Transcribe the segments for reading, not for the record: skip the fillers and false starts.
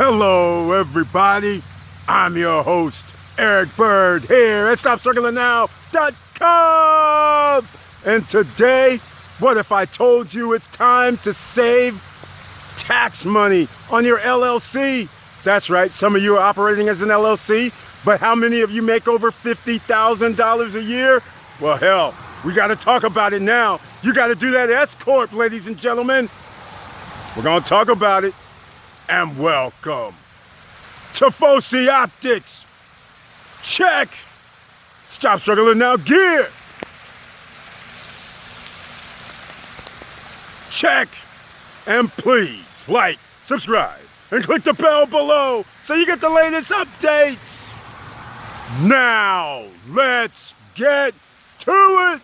Hello, everybody. I'm your host, Eric Bird, here at StopStrugglingNow.com. And today, what if I told you it's time to save tax money on your LLC? That's right, some of you are operating as an LLC, but how many of you make over $50,000 a year? Well, hell, we got to talk about it now. You got to do that SCorp, ladies and gentlemen. We're going to talk about it. And welcome to Foci Optics. Check. Stop struggling now. Gear. Check. And please like, subscribe, and click the bell below so you get the latest updates. Now, let's get to it.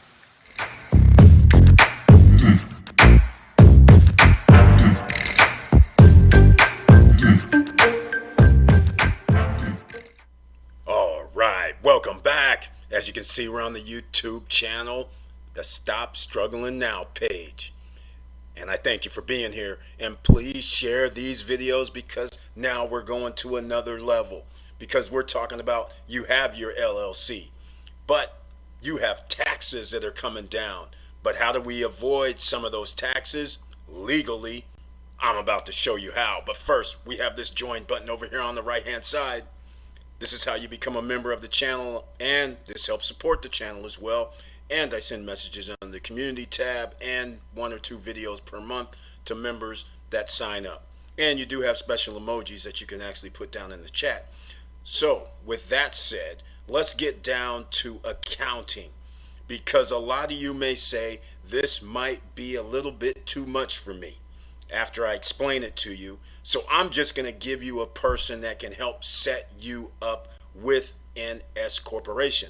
Welcome back. As you can see, we're on the YouTube channel, the Stop Struggling Now page. And I thank you for being here. And please share these videos because now we're going to another level. Because we're talking about you have your LLC, but you have taxes that are coming down. But how do we avoid some of those taxes legally? I'm about to show you how. But first, we have this join button over here on the right-hand side. This is how you become a member of the channel, and this helps support the channel as well. And I send messages on the community tab and 1 or 2 videos per month to members that sign up. And you do have special emojis that you can actually put down in the chat. So with that said, let's get down to accounting, because a lot of you may say this might be a little bit too much for me after I explain it to you. So I'm just going to give you a person that can help set you up with an SCorporation.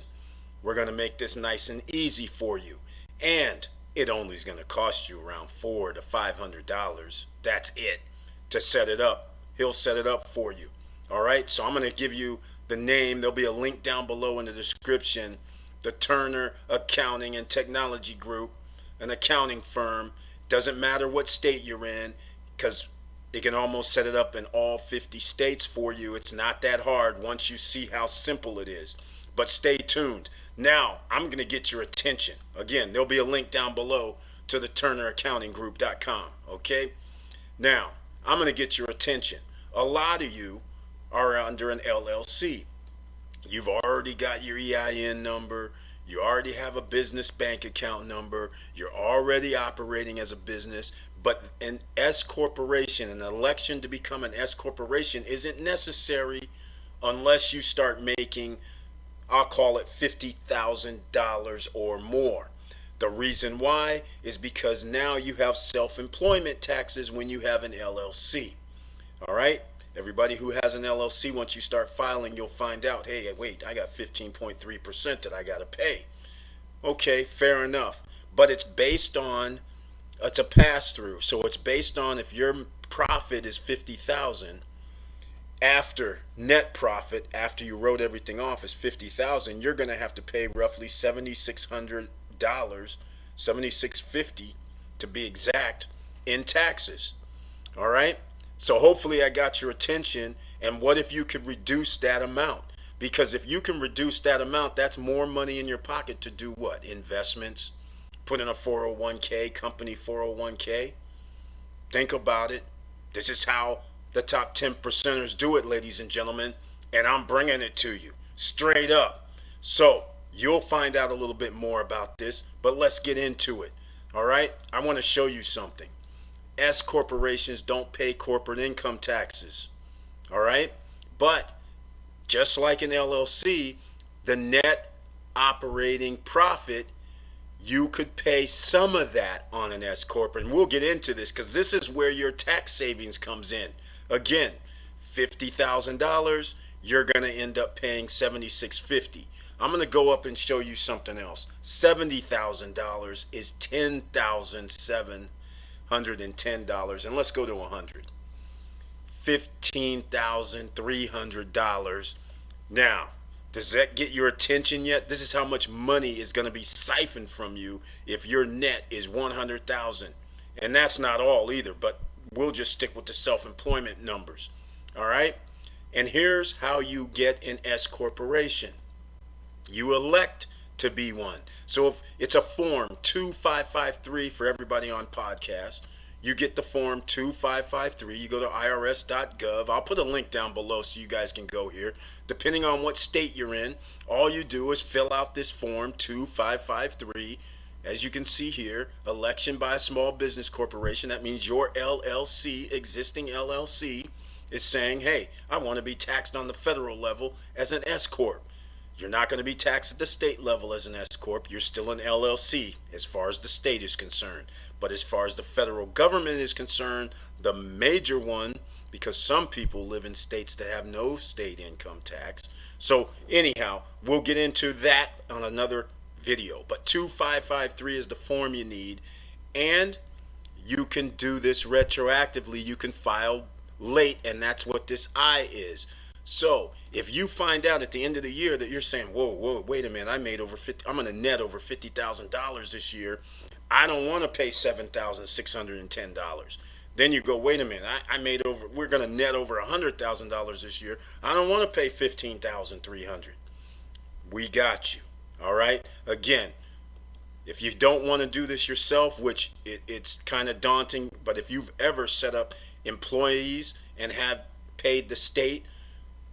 We're going to make this nice and easy for you. And it only is going to cost you around $400 to $500. That's it to set it up. He'll set it up for you. All right. So I'm going to give you the name. There'll be a link down below in the description. The Turner Accounting and Technology Group, an accounting firm. Doesn't matter what state you're in, because it can almost set it up in all 50 states for you. It's not that hard once you see how simple it is. But stay tuned. Now, I'm going to get your attention. Again, there'll be a link down below to the TurnerAccountingGroup.com. Okay? Now, I'm going to get your attention. A lot of you are under an LLC. You've already got your EIN number. You already have a business bank account number. You're already operating as a business. But an SCorporation, an election to become an SCorporation, isn't necessary unless you start making, I'll call it $50,000 or more. The reason why is because now you have self-employment taxes when you have an LLC. All right? Everybody who has an LLC, once you start filing, you'll find out, hey, wait, I got 15.3% that I got to pay. Okay, fair enough. But it's based on, it's a pass-through. So it's based on if your profit is $50,000, after net profit, after you wrote everything off, is $50,000, you're going to have to pay roughly $7,600, $7,650 to be exact, in taxes. All right? So hopefully I got your attention. And what if you could reduce that amount? Because if you can reduce that amount, that's more money in your pocket to do what? Investments, put in a 401k, company 401k. Think about it. This is how the top 10%ers do it, ladies and gentlemen. And I'm bringing it to you straight up. So you'll find out a little bit more about this, but let's get into it. All right. I want to show you something. S corporations don't pay corporate income taxes. All right. But just like an LLC, the net operating profit, you could pay some of that on an S corp. And we'll get into this because this is where your tax savings comes in. Again, $50,000, you're going to end up paying $7,650. I'm going to go up and show you something else. $70,000 is $10,710, and let's go to 100. $15,300. Now, does that get your attention yet? This is how much money is going to be siphoned from you if your net is 100,000. And that's not all either, but we'll just stick with the self-employment numbers. All right. And here's how you get an S corporation. You elect to be one. So if it's a form 2553 for everybody on podcast, you get the form 2553. You go to irs.gov. I'll put a link down below so you guys can go here. Depending on what state you're in, all you do is fill out this form 2553. As you can see here, election by a small business corporation. That means your LLC, existing LLC, is saying, hey, I want to be taxed on the federal level as an S-Corp. You're not going to be taxed at the state level as an S-Corp. You're still an LLC as far as the state is concerned. But as far as the federal government is concerned, the major one, because some people live in states that have no state income tax. So anyhow, we'll get into that on another video. But 2553 is the form you need. And you can do this retroactively. You can file late, and that's what this I is. So if you find out at the end of the year that you're saying, whoa, wait a minute, I'm going to net over $50,000 this year. I don't want to pay $7,610. Then you go, wait a minute, we're going to net over $100,000 this year. I don't want to pay $15,300. We got you. All right. Again, if you don't want to do this yourself, which it's kind of daunting, but if you've ever set up employees and have paid the state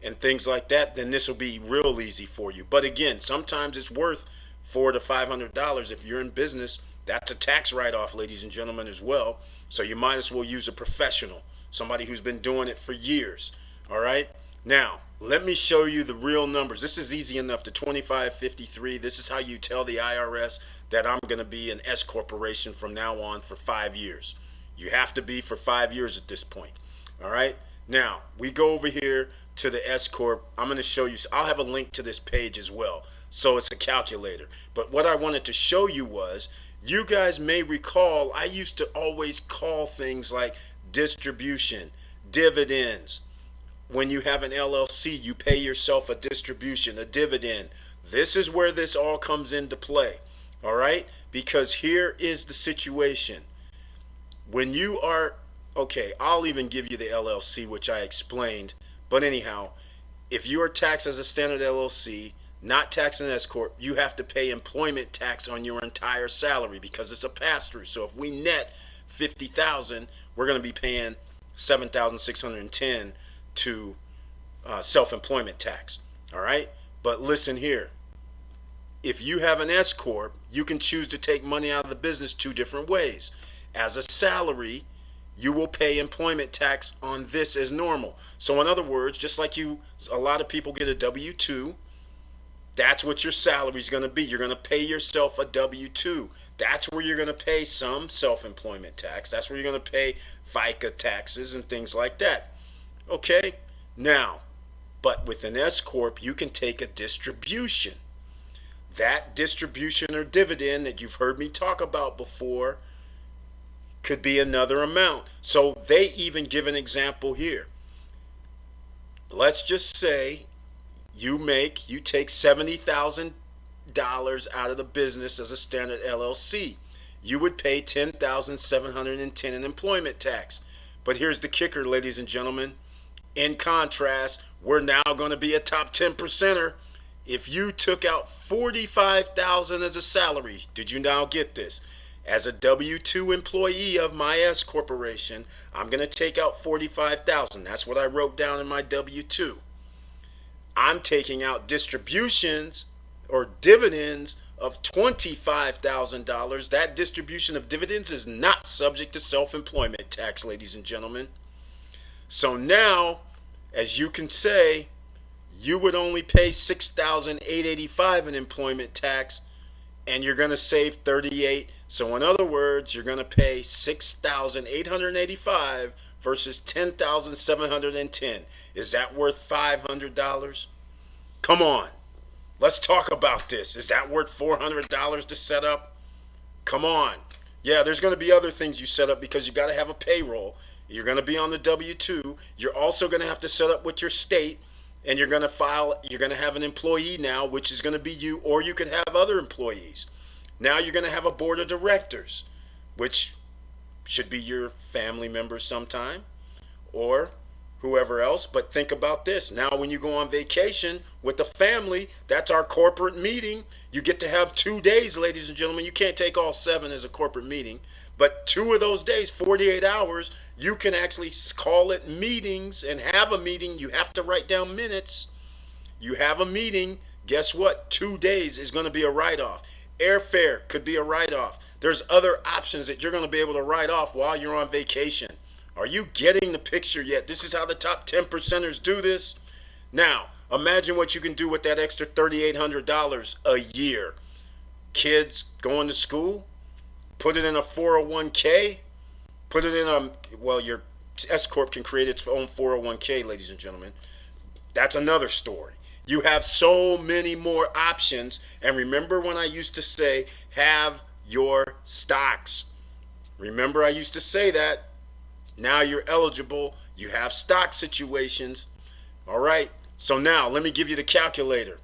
and things like that, then this will be real easy for you. But again, sometimes it's worth $400 to $500 if you're in business. That's a tax write-off, ladies and gentlemen, as well. So you might as well use a professional, somebody who's been doing it for years. All right. Now, let me show you the real numbers. This is easy enough. The 2553. This is how you tell the IRS that I'm going to be an S corporation from now on for 5 years. You have to be for 5 years at this point. All right. Now, we go over here to the S Corp. I'm going to show you. I'll have a link to this page as well. So it's a calculator. But what I wanted to show you was, you guys may recall, I used to always call things like distribution, dividends. When you have an LLC, you pay yourself a distribution, a dividend. This is where this all comes into play. All right? Because here is the situation. When you are, okay, I'll even give you the LLC, which I explained. But anyhow, if you are taxed as a standard LLC, not taxed in S-Corp, you have to pay employment tax on your entire salary because it's a pass-through. So if we net $50,000, we're going to be paying $7,610 to self-employment tax. All right? But listen here. If you have an S-Corp, you can choose to take money out of the business two different ways. As a salary, you will pay employment tax on this as normal. So in other words, just like a lot of people get a W-2, that's what your salary is going to be. You're going to pay yourself a W-2. That's where you're going to pay some self-employment tax. That's where you're going to pay FICA taxes and things like that. Okay? Now, but with an S-Corp, you can take a distribution. That distribution or dividend that you've heard me talk about before could be another amount. So they even give an example here. Let's just say you take $70,000 out of the business as a standard LLC. You would pay $10,710 in employment tax. But here's the kicker, ladies and gentlemen. In contrast, we're now going to be a top 10%er. If you took out $45,000 as a salary, did you now get this? As a W-2 employee of my S corporation, I'm going to take out $45,000. That's what I wrote down in my W-2. I'm taking out distributions or dividends of $25,000. That distribution of dividends is not subject to self-employment tax, ladies and gentlemen. So now, as you can say, you would only pay $6,885 in employment tax, and you're going to save $38,000. So in other words, you're going to pay $6,885 versus $10,710. Is that worth $500? Come on. Let's talk about this. Is that worth $400 to set up? Come on. Yeah, there's going to be other things you set up because you got to have a payroll. You're going to be on the W-2. You're also going to have to set up with your state, and you're going to have an employee now, which is going to be you, or you could have other employees. Now you're going to have a board of directors, which should be your family members sometime, or whoever else. But think about this. Now when you go on vacation with the family, that's our corporate meeting. You get to have 2 days, ladies and gentlemen. You can't take all 7 as a corporate meeting. But 2 of those days, 48 hours, you can actually call it meetings and have a meeting. You have to write down minutes. You have a meeting. Guess what? 2 days is going to be a write-off. Airfare could be a write-off. There's other options that you're going to be able to write off while you're on vacation. Are you getting the picture yet? This is how the top 10%ers do this. Now, imagine what you can do with that extra $3,800 a year. Kids going to school, put it in a 401k, put it in a, well, your SCorp can create its own 401k, ladies and gentlemen. That's another story. You have so many more options. And remember when I used to say, have your stocks. Remember I used to say that. Now you're eligible. You have stock situations. All right. So now let me give you the calculator.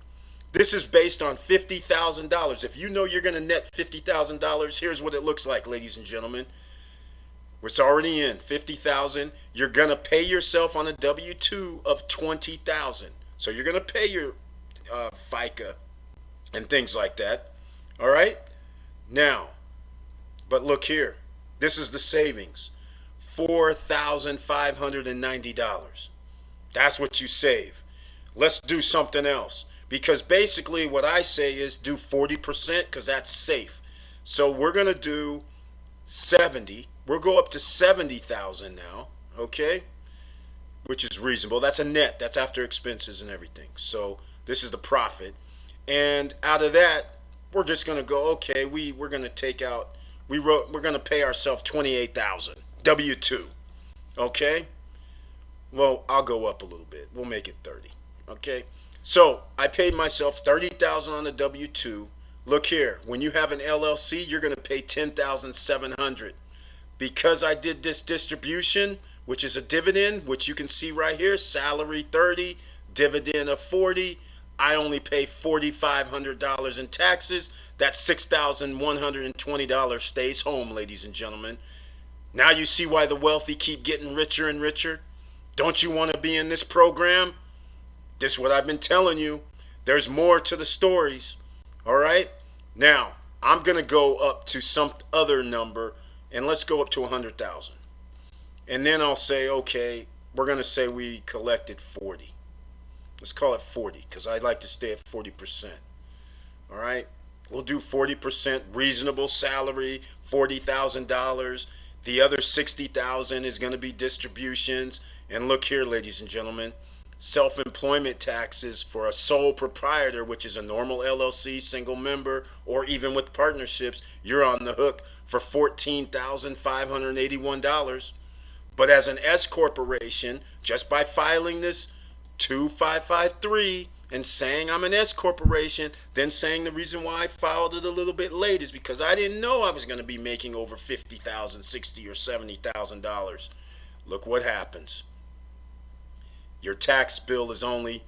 This is based on $50,000. If you know you're going to net $50,000, here's what it looks like, ladies and gentlemen. It's already in $50,000. You're going to pay yourself on a W-2 of $20,000. So you're going to pay your FICA and things like that. All right. Now, but look here. This is the savings. $4,590. That's what you save. Let's do something else. Because basically what I say is do 40% because that's safe. So we're going to do 70. We'll go up to 70,000 now. Okay. Which is reasonable. That's a net. That's after expenses and everything. So this is the profit. And out of that, we're just going to go, okay, we're going to take out, we're going to pay ourselves 28,000 W-2. Okay? Well, I'll go up a little bit. We'll make it 30. Okay? So I paid myself 30,000 on the W-2. Look here. When you have an LLC, you're going to pay 10,700. Because I did this distribution, which is a dividend, which you can see right here, salary 30, dividend of 40. I only pay $4,500 in taxes. That's $6,120 stays home, ladies and gentlemen. Now you see why the wealthy keep getting richer and richer. Don't you want to be in this program? This is what I've been telling you. There's more to the stories. All right. Now I'm going to go up to some other number. And let's go up to 100,000. And then I'll say, okay, we're going to say we collected 40. Let's call it 40 because I'd like to stay at 40%. All right. We'll do 40% reasonable salary, $40,000. The other 60,000 is going to be distributions. And look here, ladies and gentlemen, self-employment taxes for a sole proprietor, which is a normal LLC, single member, or even with partnerships, you're on the hook for $14,581. But as an SCorporation, just by filing this 2553 and saying I'm an SCorporation, then saying the reason why I filed it a little bit late is because I didn't know I was going to be making over $50,000, $60,000 or $70,000. Look what happens. Your tax bill is only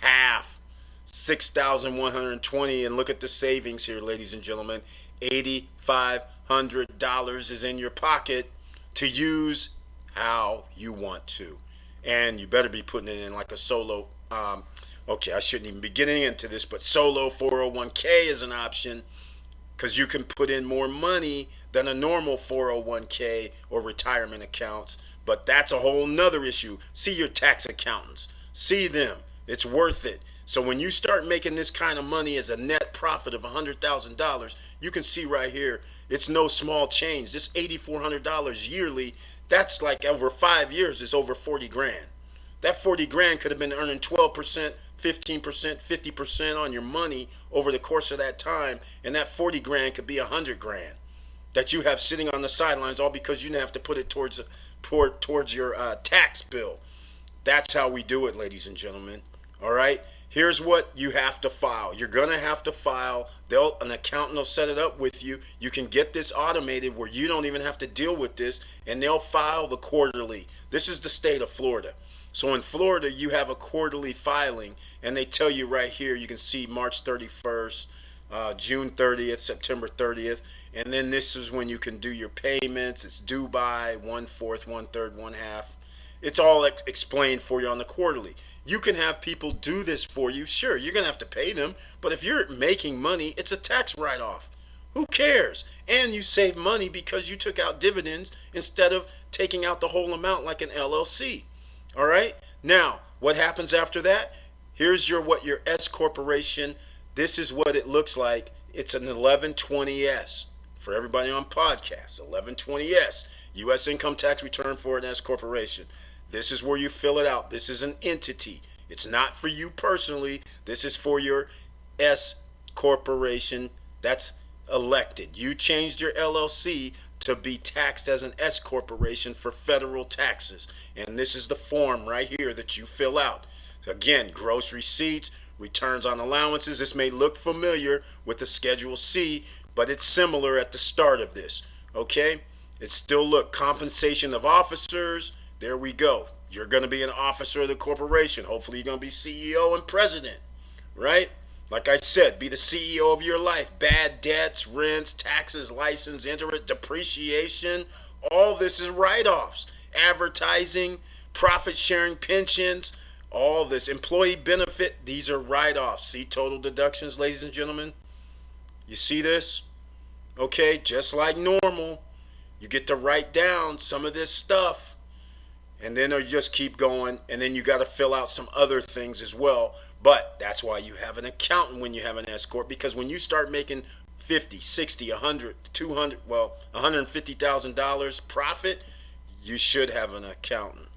half, $6,120, and look at the savings here, ladies and gentlemen. $8,500 is in your pocket to use how you want to, and you better be putting it in like a solo. Okay, I shouldn't even be getting into this, but solo 401k is an option because you can put in more money than a normal 401k or retirement accounts. But that's a whole nother issue. See your tax accountants. See them. It's worth it. So when you start making this kind of money as a net profit of $100,000, you can see right here, it's no small change. This $8,400 yearly, that's like over 5 years, it's over 40 grand. That 40 grand could have been earning 12%, 15%, 50% on your money over the course of that time. And that 40 grand could be 100 grand that you have sitting on the sidelines, all because you didn't have to put it towards your tax bill. That's how we do it, ladies and gentlemen. All right. Here's what you have to file. You're going to have to file. An accountant will set it up with you. You can get this automated where you don't even have to deal with this, and they'll file the quarterly. This is the state of Florida. So in Florida, you have a quarterly filing, and they tell you right here, you can see March 31st, June 30th, September 30th. And then this is when you can do your payments. It's due by 1/4, 1/3, 1/2. It's all explained for you on the quarterly. You can have people do this for you. Sure, you're going to have to pay them, but if you're making money, it's a tax write-off. Who cares? And you save money because you took out dividends instead of taking out the whole amount like an LLC. All right? Now, what happens after that? Here's your S corporation. This is what it looks like. It's an 1120S. For everybody on podcasts, 1120S, U.S. income tax return for an S corporation. This is where you fill it out. This is an entity. It's not for you personally. This is for your S corporation that's elected. You changed your LLC to be taxed as an S corporation for federal taxes. And this is the form right here that you fill out. Again, gross receipts, returns on allowances. This may look familiar with the Schedule C, but it's similar at the start of this. Okay? It's still, look, compensation of officers. There we go. You're going to be an officer of the corporation. Hopefully you're going to be CEO and president, right? Like I said, be the CEO of your life. Bad debts, rents, taxes, license, interest, depreciation. All this is write-offs. Advertising, profit sharing, pensions, all this. Employee benefit, these are write-offs. See total deductions, ladies and gentlemen? You see this? Okay, just like normal, you get to write down some of this stuff, and then you just keep going, and then you got to fill out some other things as well. But that's why you have an accountant when you have an S corp, because when you start making 50, 60, 100, 200, well, $150,000 profit, you should have an accountant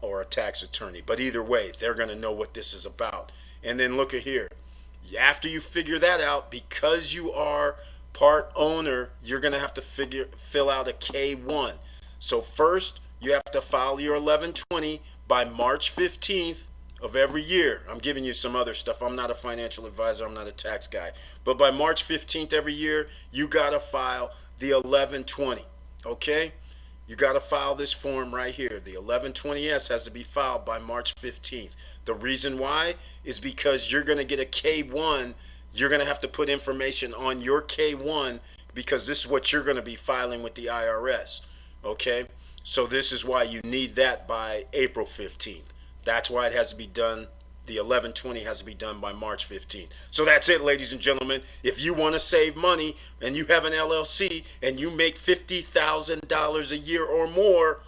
or a tax attorney. But either way, they're going to know what this is about. And then look at here. After you figure that out, because you are part owner, you're going to have to fill out a K1. So first, you have to file your 1120 by March 15th of every year. I'm giving you some other stuff. I'm not a financial advisor. I'm not a tax guy. But by March 15th every year, you got to file the 1120. Okay? You got to file this form right here. The 1120S has to be filed by March 15th. The reason why is because you're going to get a K1. You're going to have to put information on your K1 because this is what you're going to be filing with the IRS. Okay? So this is why you need that by April 15th. That's why it has to be done. The 1120 has to be done by March 15th. So that's it, ladies and gentlemen. If you want to save money and you have an LLC and you make $50,000 a year or more,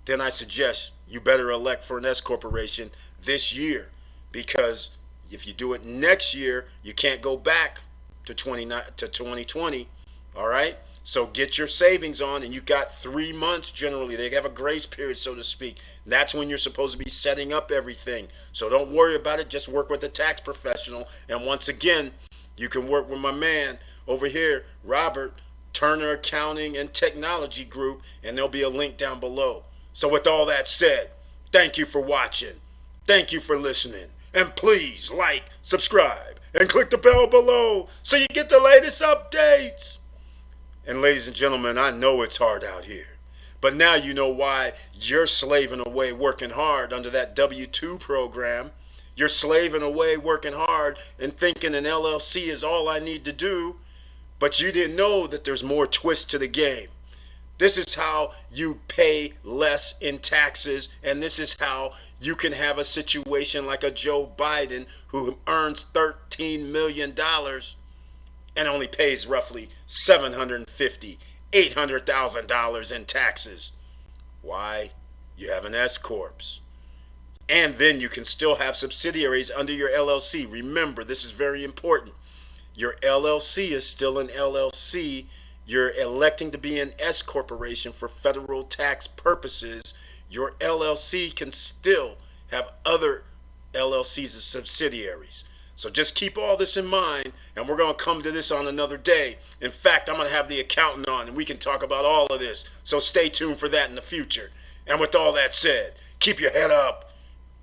then I suggest you better elect for an S corporation this year, because if you do it next year, you can't go back to 2020. All right? So get your savings on, and you got 3 months generally. They have a grace period, so to speak. That's when you're supposed to be setting up everything. So don't worry about it. Just work with a tax professional. And once again, you can work with my man over here, Robert, Turner Accounting and Technology Group, and there'll be a link down below. So with all that said, thank you for watching. Thank you for listening. And please like, subscribe, and click the bell below so you get the latest updates. And ladies and gentlemen, I know it's hard out here, but now you know why you're slaving away working hard under that W-2 program. You're slaving away working hard and thinking an LLC is all I need to do, but you didn't know that there's more twist to the game. This is how you pay less in taxes, and this is how you can have a situation like a Joe Biden who earns $13 million and only pays roughly $750,000, $800,000 in taxes. Why? You have an S corps. And then you can still have subsidiaries under your LLC. Remember, this is very important. Your LLC is still an LLC. You're electing to be an S corporation for federal tax purposes. Your LLC can still have other LLCs as subsidiaries. So just keep all this in mind, and we're going to come to this on another day. In fact, I'm going to have the accountant on, and we can talk about all of this. So stay tuned for that in the future. And with all that said, keep your head up,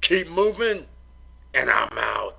keep moving, and I'm out.